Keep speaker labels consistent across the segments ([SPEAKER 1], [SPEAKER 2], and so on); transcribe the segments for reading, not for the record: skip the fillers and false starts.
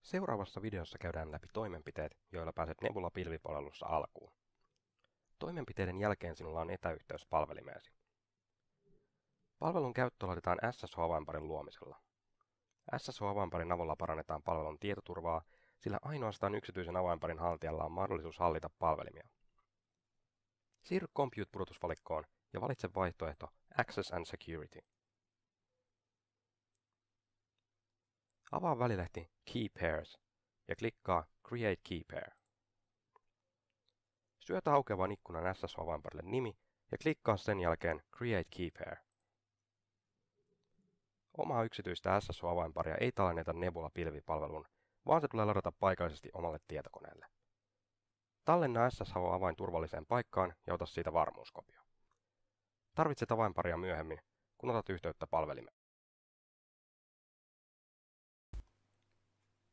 [SPEAKER 1] Seuraavassa videossa käydään läpi toimenpiteet, joilla pääset Nebula-pilvipalvelussa alkuun. Toimenpiteiden jälkeen sinulla on etäyhteys palvelimeesi. Palvelun käyttö aloitetaan SSH-avainparin luomisella. SSH-avainparin avulla parannetaan palvelun tietoturvaa, sillä ainoastaan yksityisen avainparin haltijalla on mahdollisuus hallita palvelimia. Siirry Compute-pudotusvalikkoon ja valitse vaihtoehto Access and Security. Avaa välilehti Key Pairs ja klikkaa Create Key Pair. Syötä aukeavan ikkunan SSH-avainparille nimi ja klikkaa sen jälkeen Create Key Pair. Omaa yksityistä SSH-avainparia ei tallenneta Nebula-pilvipalveluun, vaan se tulee ladata paikallisesti omalle tietokoneelle. Tallenna SSH-avain turvalliseen paikkaan ja ota siitä varmuuskopio. Tarvitset avainparia myöhemmin, kun otat yhteyttä palvelimeen.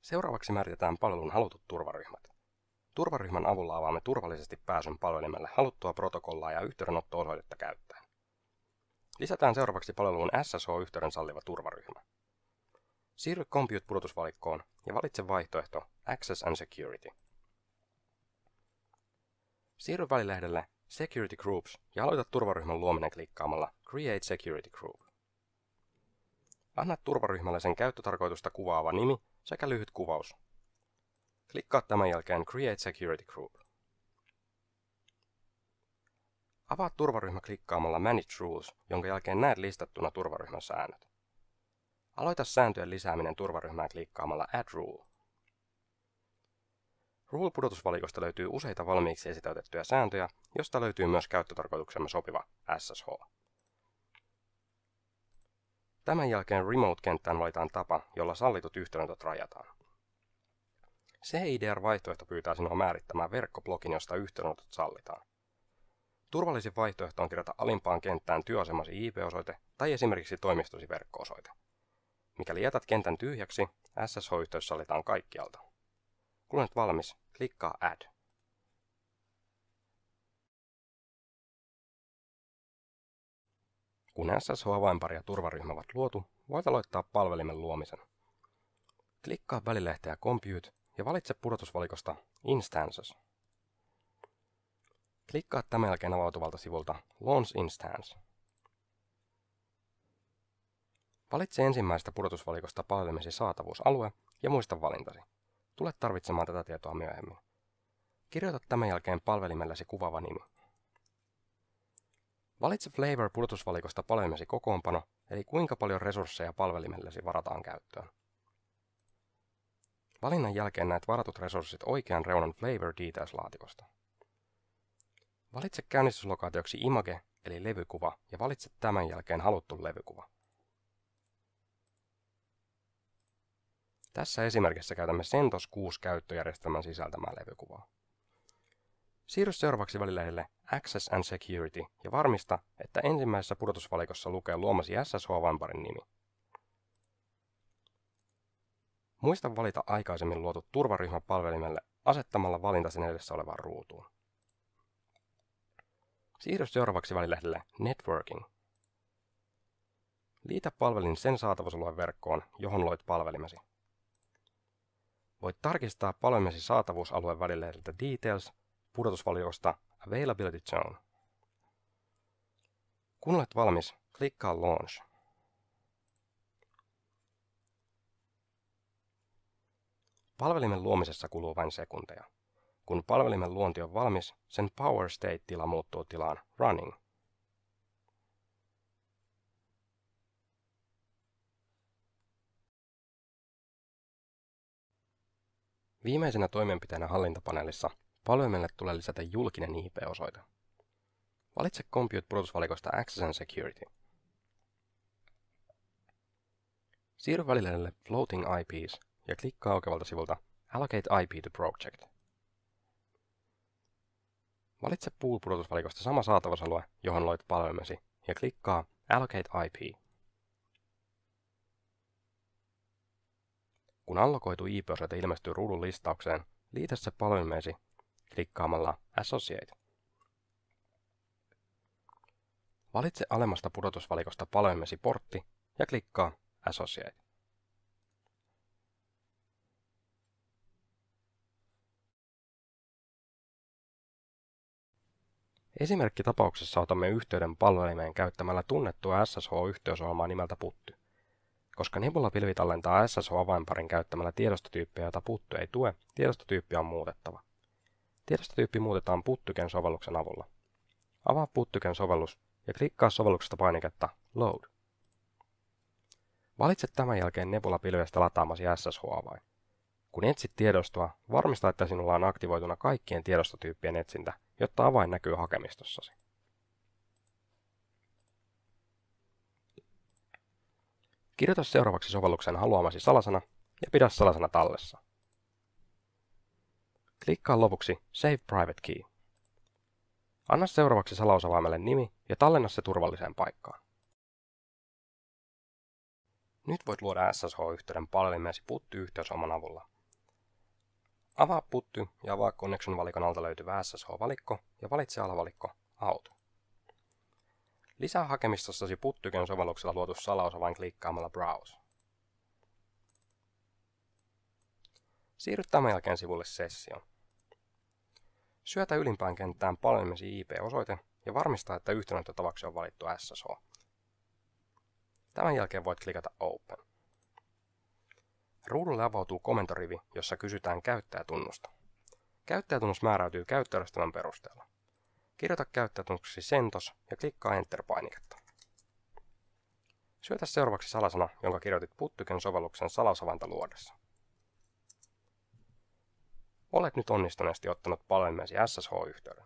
[SPEAKER 1] Seuraavaksi määritetään palvelun halutut turvaryhmät. Turvaryhmän avulla avaamme turvallisesti pääsyn palvelimelle haluttua protokollaa ja yhteydenotto-osoitetta käyttäen. Lisätään seuraavaksi palveluun SSH-yhteyden salliva turvaryhmä. Siirry Compute-pudotusvalikkoon ja valitse vaihtoehto Access and Security. Siirry välilehdelle Security Groups ja aloita turvaryhmän luominen klikkaamalla Create Security Group. Anna turvaryhmälle sen käyttötarkoitusta kuvaava nimi sekä lyhyt kuvaus. Klikkaa tämän jälkeen Create Security Group. Avaa turvaryhmä klikkaamalla Manage Rules, jonka jälkeen näet listattuna turvaryhmän säännöt. Aloita sääntöjen lisääminen turvaryhmään klikkaamalla Add Rule. Rule-pudotusvalikosta löytyy useita valmiiksi esitäytettyjä sääntöjä, josta löytyy myös käyttötarkoituksemme sopiva SSH. Tämän jälkeen Remote-kenttään valitaan tapa, jolla sallitut yhteydenotot rajataan. CIDR-vaihtoehto pyytää sinua määrittämään verkkoblogin, josta yhteydenotot sallitaan. Turvallisin vaihtoehto on kirjata alimpaan kenttään työasemasi IP-osoite tai esimerkiksi toimistosi verkko-osoite. Mikäli jätät kentän tyhjäksi, SSH-yhteys sallitaan kaikkialta. Kun olet valmis, klikkaa Add. Kun SSH-avainpari ja turvaryhmä ovat luotu, voit aloittaa palvelimen luomisen. Klikkaa välilehteä Compute ja valitse pudotusvalikosta Instances. Klikkaa tämän jälkeen avautuvalta sivulta Launch Instance. Valitse ensimmäisestä pudotusvalikosta palvelimesi saatavuusalue ja muista valintasi. Tulet tarvitsemaan tätä tietoa myöhemmin. Kirjoita tämän jälkeen palvelimellesi kuvaava nimi. Valitse Flavor pudotusvalikosta palvelimesi kokoonpano, eli kuinka paljon resursseja palvelimellesi varataan käyttöön. Valinnan jälkeen näet varatut resurssit oikean reunan Flavor Details-laatikosta. Valitse käynnistyslokaatioksi Image, eli levykuva, ja valitse tämän jälkeen haluttu levykuva. Tässä esimerkissä käytämme CentOS 6 käyttöjärjestelmän sisältämää levykuvaa. Siirry seuraavaksi välilehdelle Access and Security ja varmista, että ensimmäisessä pudotusvalikossa lukee luomasi SSH-avainparin nimi. Muista valita aikaisemmin luotu turvaryhmä palvelimelle asettamalla valinta sen edessä olevaan ruutuun. Siirry seuraavaksi välilehdelle Networking. Liitä palvelin sen saatavuusalueen verkkoon, johon loit palvelimesi. Voit tarkistaa palvelimesi saatavuusalueen välilehdeltä Details pudotusvalikosta Availability Zone. Kun olet valmis, klikkaa Launch. Palvelimen luomisessa kuluu vain sekunteja. Kun palvelimen luonti on valmis, sen Power State-tila muuttuu tilaan Running. Viimeisenä toimenpiteenä hallintapaneelissa palvelimelle tulee lisätä julkinen IP-osoite. Valitse Compute-pudotusvalikosta Access and Security. Siirry välilehdelle Floating IPs ja klikkaa aukeavalta sivulta Allocate IP to Project. Valitse Pool-pudotusvalikosta sama saatavuusalue, johon loit palvelimesi, ja klikkaa Allocate IP. Kun allokoitu IP-osoite ilmestyy ruudun listaukseen, liitä se palvelimeesi klikkaamalla Associate. Valitse alemmasta pudotusvalikosta palvelimesi portti ja klikkaa Associate. Esimerkkitapauksessa otamme yhteyden palvelimeen käyttämällä tunnettua SSH-yhteysohjelmaa nimeltä PuTTY. Koska Nebula-pilvi tallentaa SSH-avainparin käyttämällä tiedostotyyppiä, jota PuTTY ei tue, tiedostotyyppi on muutettava. Tiedostotyyppi muutetaan PuTTYken sovelluksen avulla. Avaa PuTTYken sovellus ja klikkaa sovelluksesta painiketta Load. Valitse tämän jälkeen Nebula-pilvestä lataamasi SSH-avain. Kun etsit tiedostoa, varmista, että sinulla on aktivoituna kaikkien tiedostotyyppien etsintä, jotta avain näkyy hakemistossasi. Kirjoita seuraavaksi sovelluksen haluamasi salasana ja pidä salasana tallessa. Klikkaa lopuksi Save Private Key. Anna seuraavaksi salausavaimelle nimi ja tallenna se turvalliseen paikkaan. Nyt voit luoda SSH-yhteyden palvelimeesi PuTTY-yhteysohjelman avulla. Avaa PuTTY ja avaa Connection-valikon alta löytyvä SSH-valikko ja valitse alavalikko Out. Lisää hakemistossasi PuTTYken sovelluksella luotu salausavain klikkaamalla Browse. Siirry tämän jälkeen sivulle Session. Syötä ylimpään kenttään palvelimesi IP-osoite ja varmista, että yhteydenottotapaksi on valittu SSH. Tämän jälkeen voit klikata Open. Ruudulle avautuu komentorivi, jossa kysytään käyttäjätunnusta. Käyttäjätunnus määräytyy käyttöjärjestelmän perusteella. Kirjoita käyttäjätunnuksesi CentOS ja klikkaa Enter-painiketta. Syötä seuraavaksi salasana, jonka kirjoitit PuTTYken sovelluksen salausavainta luodessa. Olet nyt onnistuneesti ottanut palvelimesi SSH-yhteyden.